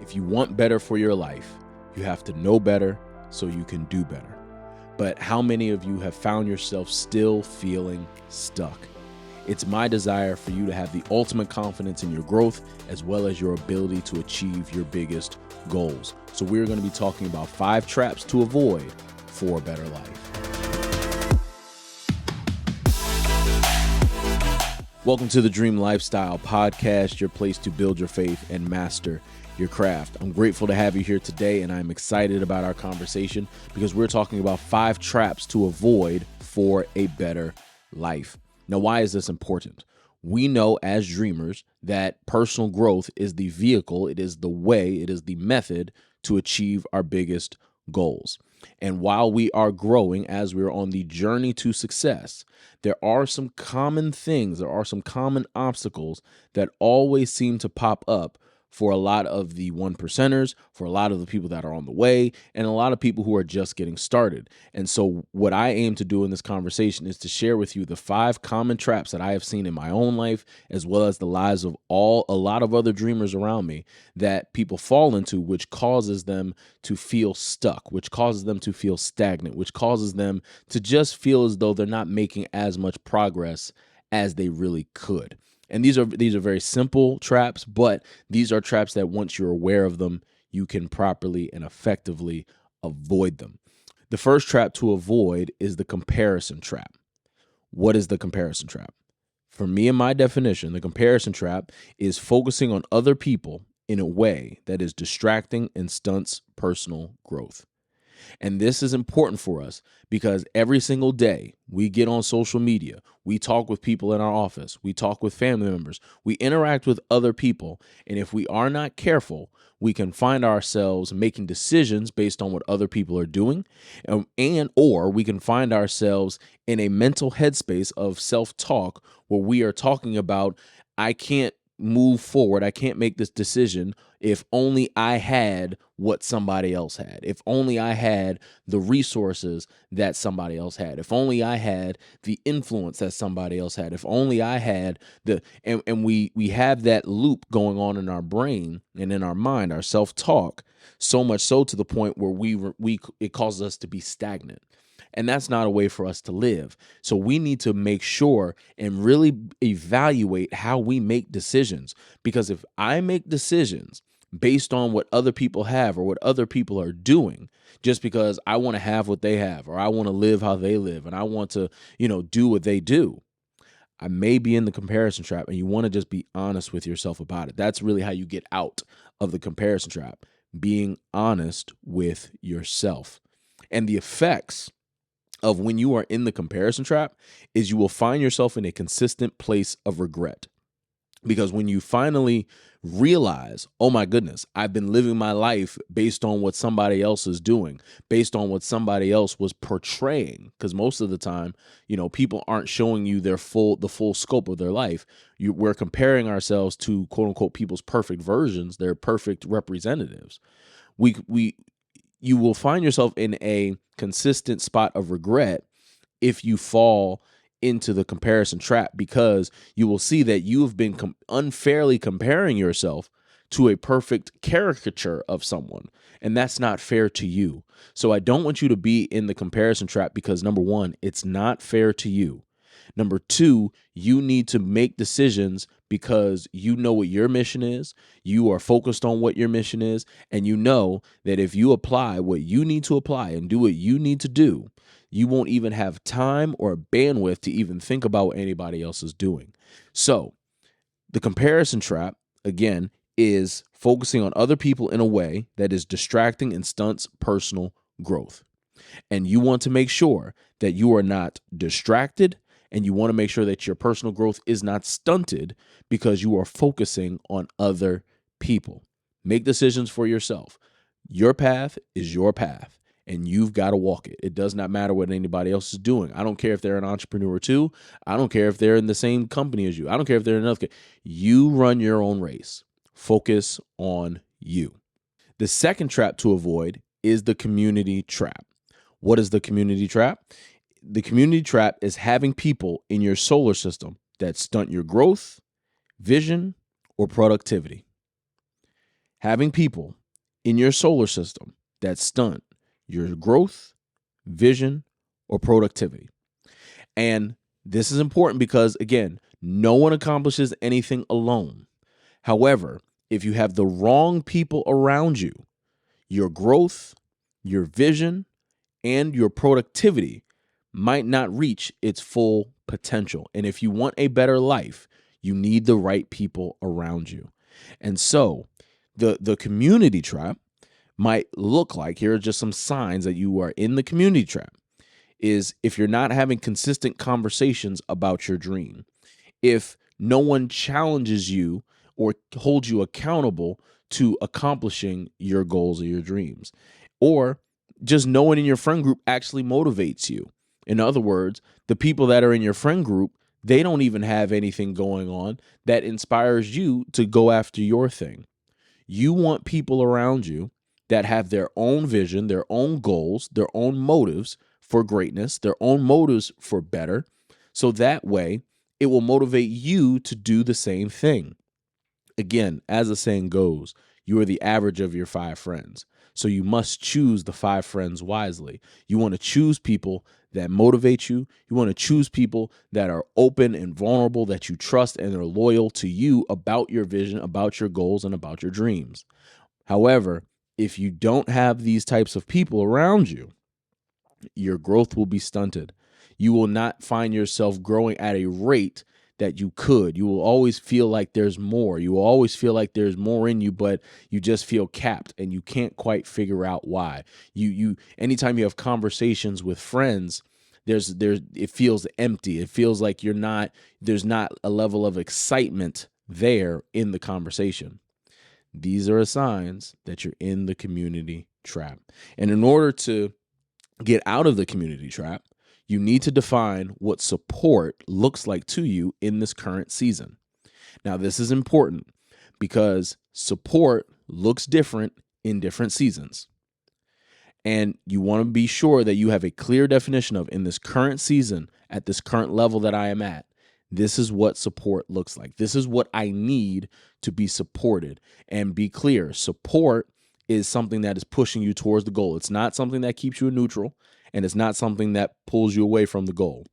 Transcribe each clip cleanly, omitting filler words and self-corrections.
If you want better for your life, you have to know better so you can do better. But how many of you have found yourself still feeling stuck? It's my desire for you to have the ultimate confidence in your growth as well as your ability to achieve your biggest goals. So we're going to be talking about 5 traps to avoid for a better life. Welcome to the Dream Lifestyle Podcast, your place to build your faith and master your craft. I'm grateful to have you here today, and I'm excited about our conversation because we're talking about 5 traps to avoid for a better life. Now, why is this important? We know as dreamers that personal growth is the vehicle, it is the way, it is the method to achieve our biggest goals. And while we are growing, as we're on the journey to success, there are some common things, there are some common obstacles that always seem to pop up for a lot of the 1%ers, for a lot of the people that are on the way, and a lot of people who are just getting started. And so what I aim to do in this conversation is to share with you the 5 common traps that I have seen in my own life, as well as the lives of a lot of other dreamers around me that people fall into, which causes them to feel stuck, which causes them to feel stagnant, which causes them to just feel as though they're not making as much progress as they really could. And these are very simple traps, but these are traps that once you're aware of them, you can properly and effectively avoid them. The first trap to avoid is the comparison trap. What is the comparison trap? For me and my definition, the comparison trap is focusing on other people in a way that is distracting and stunts personal growth. And this is important for us because every single day we get on social media, we talk with people in our office, we talk with family members, we interact with other people. And if we are not careful, we can find ourselves making decisions based on what other people are doing, or we can find ourselves in a mental headspace of self-talk where we are talking about, I can't move forward, I can't make this decision if only I had what somebody else had, if only I had the resources that somebody else had, if only I had the influence that somebody else had, if only I had and we have that loop going on in our brain and in our mind, our self-talk, so much so to the point where it causes us to be stagnant. And that's not a way for us to live. So we need to make sure and really evaluate how we make decisions. Because if I make decisions based on what other people have or what other people are doing, just because I want to have what they have, or I want to live how they live, and I want to, do what they do, I may be in the comparison trap, and you want to just be honest with yourself about it. That's really how you get out of the comparison trap, being honest with yourself. And the effects of when you are in the comparison trap is you will find yourself in a consistent place of regret. Because when you finally realize, oh my goodness, I've been living my life based on what somebody else is doing, based on what somebody else was portraying. Because most of the time, people aren't showing you the full scope of their life. We're comparing ourselves to quote unquote people's perfect versions, their perfect representatives. You will find yourself in a consistent spot of regret if you fall into the comparison trap, because you will see that you have been unfairly comparing yourself to a perfect caricature of someone, and that's not fair to you. So I don't want you to be in the comparison trap because, number 1, it's not fair to you. Number 2, you need to make decisions because you know what your mission is. You are focused on what your mission is. And you know that if you apply what you need to apply and do what you need to do, you won't even have time or bandwidth to even think about what anybody else is doing. So the comparison trap, again, is focusing on other people in a way that is distracting and stunts personal growth. And you want to make sure that you are not distracted, and you want to make sure that your personal growth is not stunted because you are focusing on other people. Make decisions for yourself. Your path is your path, and you've got to walk it. It does not matter what anybody else is doing. I don't care if they're an entrepreneur too. I don't care if they're in the same company as you. I don't care if they're in another. You run your own race. Focus on you. The second trap to avoid is the community trap. What is the community trap? The community trap is having people in your solar system that stunt your growth, vision, or productivity. having people in your solar system that stunt your growth, vision, or productivity. And this is important because, again, no one accomplishes anything alone. However, if you have the wrong people around you, your growth, your vision, and your productivity might not reach its full potential. And if you want a better life, you need the right people around you. And so the community trap might look like, here are just some signs that you are in the community trap, is if you're not having consistent conversations about your dream, if no one challenges you or holds you accountable to accomplishing your goals or your dreams, or just no one in your friend group actually motivates you. In other words, the people that are in your friend group, they don't even have anything going on that inspires you to go after your thing. You want people around you that have their own vision, their own goals, their own motives for greatness, their own motives for better. So that way, it will motivate you to do the same thing. Again, as the saying goes, you are the average of your 5 friends. So you must choose the 5 friends wisely. You want to choose people that motivate you. You want to choose people that are open and vulnerable, that you trust and are loyal to you about your vision, about your goals, and about your dreams. However, if you don't have these types of people around you, your growth will be stunted. You will not find yourself growing at a rate that you could. You will always feel like there's more. You will always feel like there's more in you, but you just feel capped and you can't quite figure out why. Anytime you have conversations with friends, it feels empty. It feels like there's not a level of excitement there in the conversation. These are signs that you're in the community trap. And in order to get out of the community trap, you need to define what support looks like to you in this current season. Now, this is important because support looks different in different seasons. And you want to be sure that you have a clear definition of, in this current season, at this current level that I am at, this is what support looks like. This is what I need to be supported. And be clear, support is something that is pushing you towards the goal. It's not something that keeps you in neutral, and it's not something that pulls you away from the goal.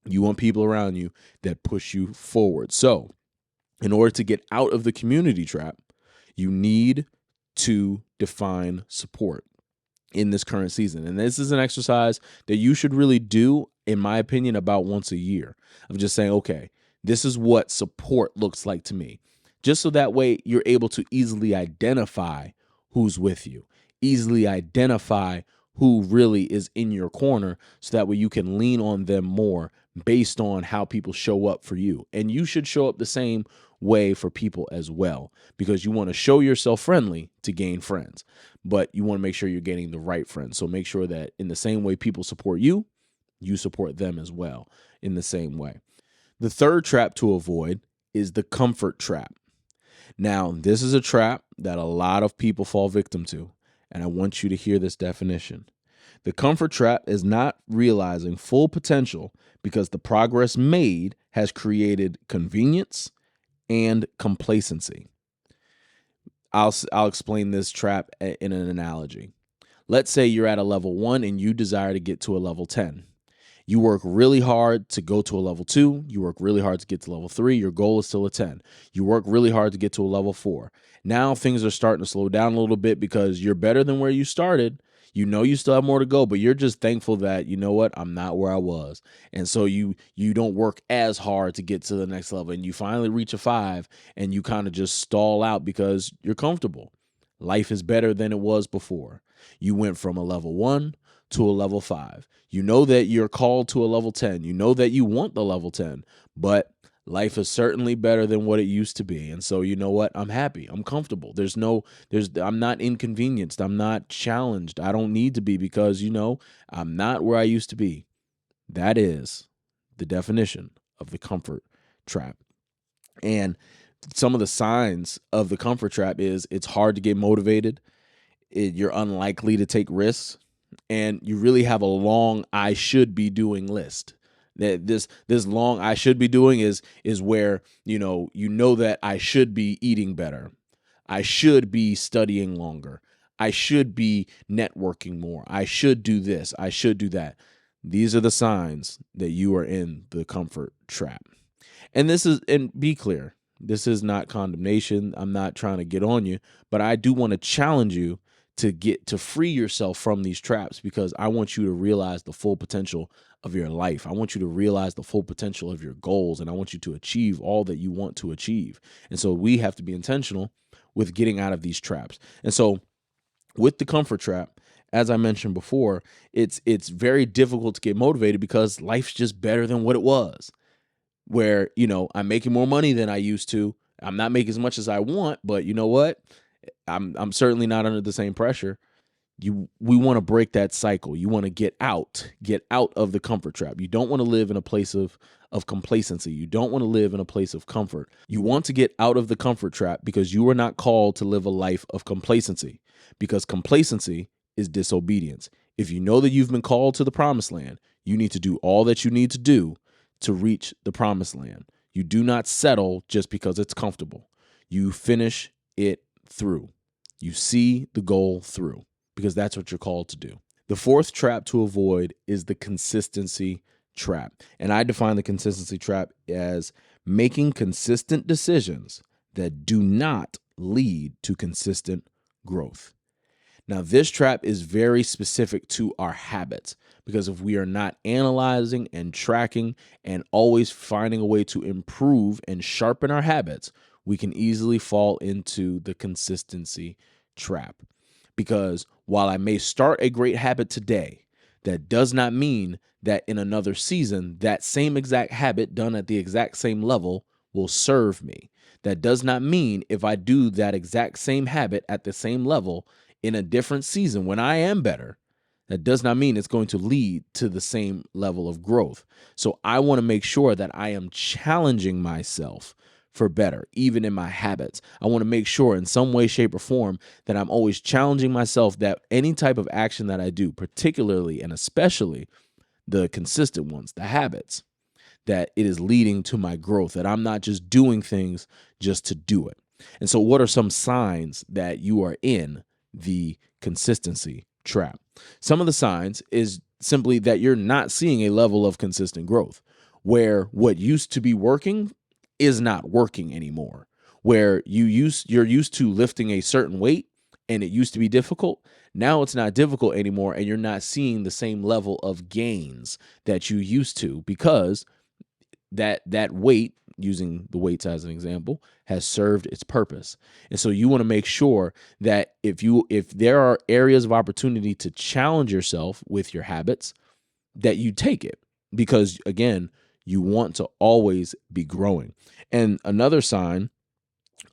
You want people around you that push you forward. So, in order to get out of the community trap, you need to define support in this current season. And this is an exercise that you should really do, in my opinion, about once a year, of just saying, okay, this is what support looks like to me. Just so that way you're able to easily identify who's with you, easily identify who really is in your corner, so that way you can lean on them more based on how people show up for you. And you should show up the same way for people as well, because you want to show yourself friendly to gain friends, but you want to make sure you're getting the right friends. So make sure that in the same way people support you, you support them as well in the same way. The third trap to avoid is the comfort trap. Now, this is a trap that a lot of people fall victim to, and I want you to hear this definition. The comfort trap is not realizing full potential because the progress made has created convenience and complacency. I'll explain this trap in an analogy. Let's say you're at a level 1 and you desire to get to a level 10. You work really hard to go to a level 2. You work really hard to get to level 3. Your goal is still a 10. You work really hard to get to a level 4. Now things are starting to slow down a little bit because you're better than where you started. You know you still have more to go, but you're just thankful that, you know what, I'm not where I was. And so you don't work as hard to get to the next level. And you finally reach a 5 and you kind of just stall out because you're comfortable. Life is better than it was before. You went from a level 1 to a level 5. You know that you're called to a level 10. You know that you want the level 10, but life is certainly better than what it used to be. And so, you know what? I'm happy. I'm comfortable. I'm not inconvenienced. I'm not challenged. I don't need to be because, I'm not where I used to be. That is the definition of the comfort trap. And some of the signs of the comfort trap is it's hard to get motivated. You're unlikely to take risks. And you really have a long I should be doing list. That this long I should be doing is where you know that I should be eating better. I should be studying longer. I should be networking more. I should do this. I should do that. These are the signs that you are in the comfort trap. And be clear, this is not condemnation. I'm not trying to get on you, but I do want to challenge you to free yourself from these traps, because I want you to realize the full potential of your life. I want you to realize the full potential of your goals, and I want you to achieve all that you want to achieve. And so we have to be intentional with getting out of these traps. And so with the comfort trap, as I mentioned before, it's very difficult to get motivated because life's just better than what it was. Where, I'm making more money than I used to. I'm not making as much as I want, but you know what? I'm certainly not under the same pressure. We want to break that cycle. You want to get out of the comfort trap. You don't want to live in a place of complacency. You don't want to live in a place of comfort. You want to get out of the comfort trap because you are not called to live a life of complacency, because complacency is disobedience. If you know that you've been called to the promised land, you need to do all that you need to do to reach the promised land. You do not settle just because it's comfortable. You finish it through. You see the goal through, because that's what you're called to do. The fourth trap to avoid is the consistency trap. And I define the consistency trap as making consistent decisions that do not lead to consistent growth. Now, this trap is very specific to our habits, because if we are not analyzing and tracking and always finding a way to improve and sharpen our habits, we can easily fall into the consistency trap. Because while I may start a great habit today, that does not mean that in another season, that same exact habit done at the exact same level will serve me. That does not mean if I do that exact same habit at the same level in a different season when I am better, that does not mean it's going to lead to the same level of growth. So I want to make sure that I am challenging myself for better, even in my habits. I want to make sure in some way, shape, or form that I'm always challenging myself, that any type of action that I do, particularly and especially the consistent ones, the habits, that it is leading to my growth, that I'm not just doing things just to do it. And so what are some signs that you are in the consistency trap? Some of the signs is simply that you're not seeing a level of consistent growth, where what used to be working is not working anymore, where you're used to lifting a certain weight and it used to be difficult. Now it's not difficult anymore, and you're not seeing the same level of gains that you used to, because that weight, using the weights as an example, has served its purpose. And so you want to make sure that if there are areas of opportunity to challenge yourself with your habits, that you take it, because again, you want to always be growing. And another sign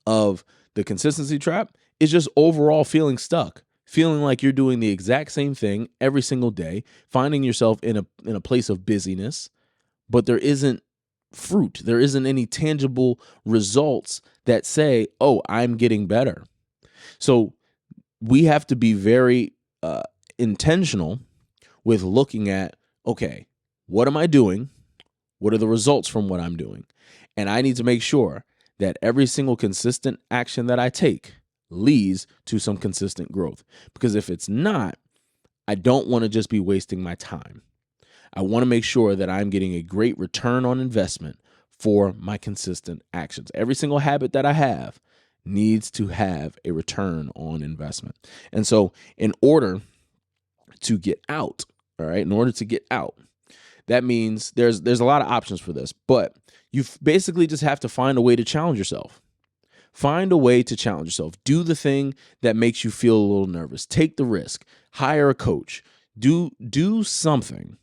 of the consistency trap is just overall feeling stuck, feeling like you're doing the exact same thing every single day, finding yourself in a place of busyness, but there isn't fruit. There isn't any tangible results that say, oh, I'm getting better. So we have to be very intentional with looking at, okay, what am I doing? What are the results from what I'm doing? And I need to make sure that every single consistent action that I take leads to some consistent growth. Because if it's not, I don't want to just be wasting my time. I want to make sure that I'm getting a great return on investment for my consistent actions. Every single habit that I have needs to have a return on investment. And so in order to get out, that means there's a lot of options for this, but you basically just have to find a way to challenge yourself. Find a way to challenge yourself. Do the thing that makes you feel a little nervous. Take the risk. Hire a coach. Do something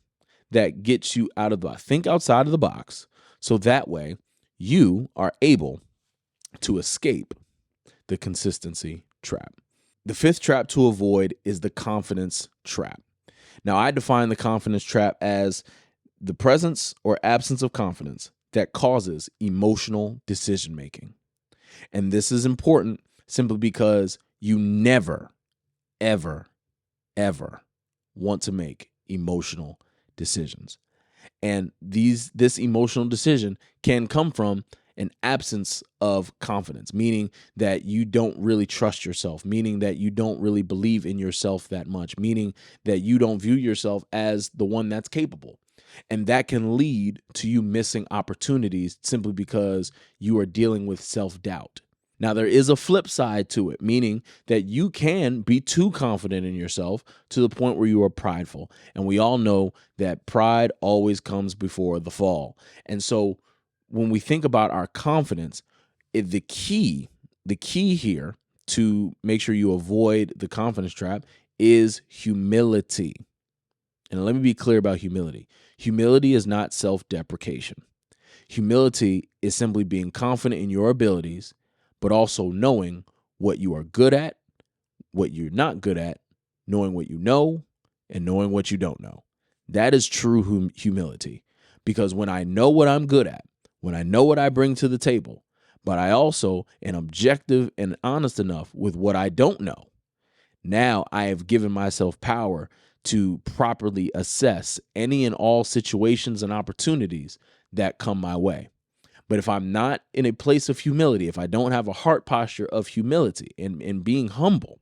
that gets you out of the box. Think outside of the box, so that way you are able to escape the consistency trap. The fifth trap to avoid is the confidence trap. Now, I define the confidence trap as the presence or absence of confidence that causes emotional decision making. And this is important simply because you never, ever, ever want to make emotional decisions. And this emotional decision can come from an absence of confidence, meaning that you don't really trust yourself, meaning that you don't really believe in yourself that much, meaning that you don't view yourself as the one that's capable. And that can lead to you missing opportunities simply because you are dealing with self-doubt. Now, there is a flip side to it, meaning that you can be too confident in yourself to the point where you are prideful. And we all know that pride always comes before the fall. And so when we think about our confidence, the key here to make sure you avoid the confidence trap is humility. And let me be clear about humility. Humility is not self-deprecation. Humility is simply being confident in your abilities, but also knowing what you are good at, what you're not good at, knowing what you know, and knowing what you don't know. That is true humility. Because when I know what I'm good at, when I know what I bring to the table, but I also am objective and honest enough with what I don't know, now I have given myself power to properly assess any and all situations and opportunities that come my way. But if I'm not in a place of humility, if I don't have a heart posture of humility and being humble,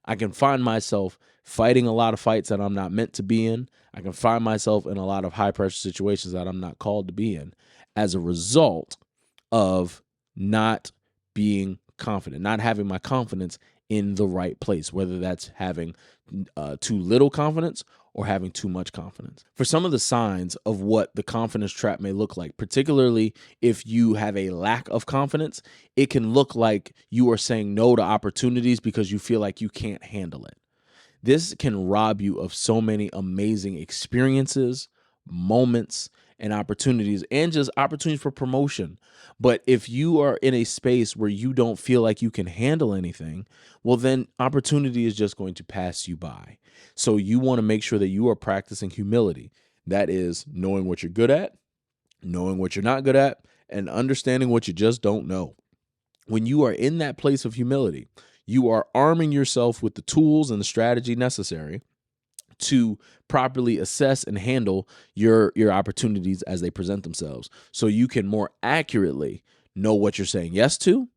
I can find myself fighting a lot of fights that I'm not meant to be in. I can find myself in a lot of high pressure situations that I'm not called to be in as a result of not being confident, not having my confidence in the right place, whether that's having too little confidence or having too much confidence. For some of the signs of what the confidence trap may look like, particularly if you have a lack of confidence, it can look like you are saying no to opportunities because you feel like you can't handle it. This can rob you of so many amazing experiences, moments, and opportunities, and just opportunities for promotion. But if you are in a space where you don't feel like you can handle anything, well, then opportunity is just going to pass you by. So you want to make sure that you are practicing humility. That is knowing what you're good at, knowing what you're not good at, and understanding what you just don't know. When you are in that place of humility, you are arming yourself with the tools and the strategy necessary to properly assess and handle your opportunities as they present themselves, so you can more accurately know what you're saying yes to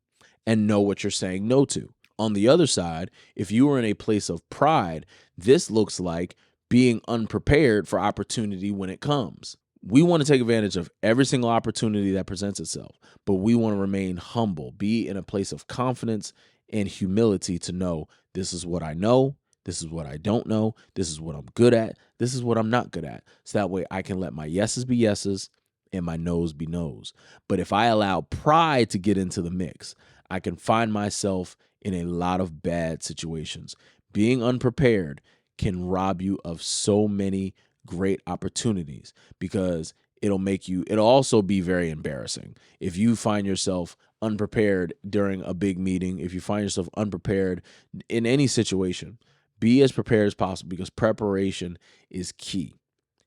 and know what you're saying no to. On the other side, if you are in a place of pride, this looks like being unprepared for opportunity when it comes. We want to take advantage of every single opportunity that presents itself, but we want to remain humble, be in a place of confidence and humility to know this is what I know, this is what I don't know, this is what I'm good at, this is what I'm not good at. So that way I can let my yeses be yeses and my noes be noes. But if I allow pride to get into the mix, I can find myself in a lot of bad situations. Being unprepared can rob you of so many great opportunities because it'll also be very embarrassing if you find yourself unprepared during a big meeting, if you find yourself unprepared in any situation. Be as prepared as possible because preparation is key.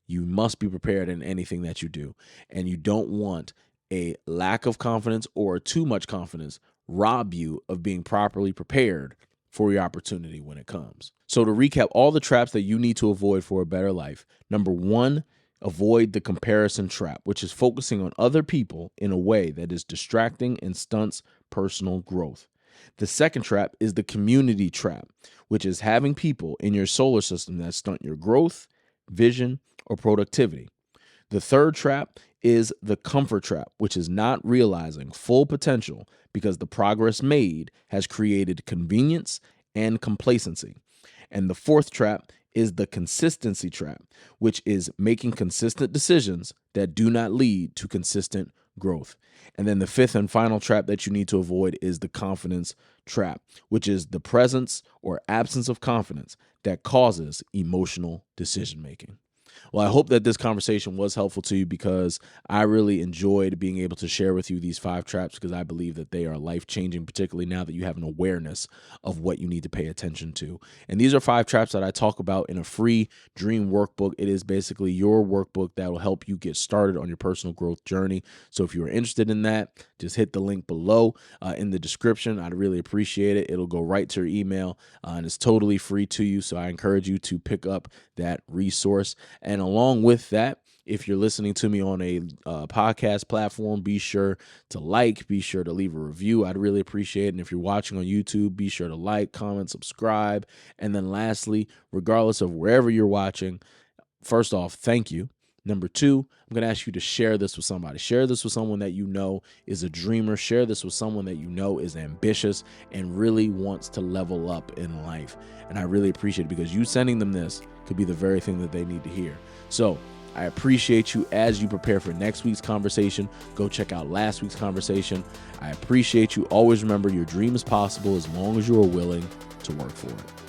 You must be prepared in anything that you do, and you don't want a lack of confidence or too much confidence rob you of being properly prepared for your opportunity when it comes. So to recap all the traps that you need to avoid for a better life, number one, avoid the comparison trap, which is focusing on other people in a way that is distracting and stunts personal growth. The second trap is the community trap, which is having people in your solar system that stunt your growth, vision, or productivity. The third trap is the comfort trap, which is not realizing full potential because the progress made has created convenience and complacency. And the fourth trap is the consistency trap, which is making consistent decisions that do not lead to consistent growth. And then the fifth and final trap that you need to avoid is the confidence trap, which is the presence or absence of confidence that causes emotional decision making. Well, I hope that this conversation was helpful to you because I really enjoyed being able to share with you these 5 traps because I believe that they are life-changing, particularly now that you have an awareness of what you need to pay attention to. And these are 5 traps that I talk about in a free Dream Workbook. It is basically your workbook that will help you get started on your personal growth journey. So if you are interested in that, just hit the link below in the description. I'd really appreciate it. It'll go right to your email and it's totally free to you. So I encourage you to pick up that resource. And along with that, If you're listening to me on a podcast platform, be sure to be sure to leave a review. I'd really appreciate it. And if you're watching on YouTube, be sure to like, comment, subscribe. And then lastly, regardless of wherever you're watching, first off, thank you. Number two, I'm going to ask you to share this with somebody. Share this with someone that you know is a dreamer. Share this with someone that you know is ambitious and really wants to level up in life. And I really appreciate it, because you sending them this could be the very thing that they need to hear. So I appreciate you. As you prepare for next week's conversation, go check out last week's conversation. I appreciate you. Always remember, your dream is possible as long as you are willing to work for it.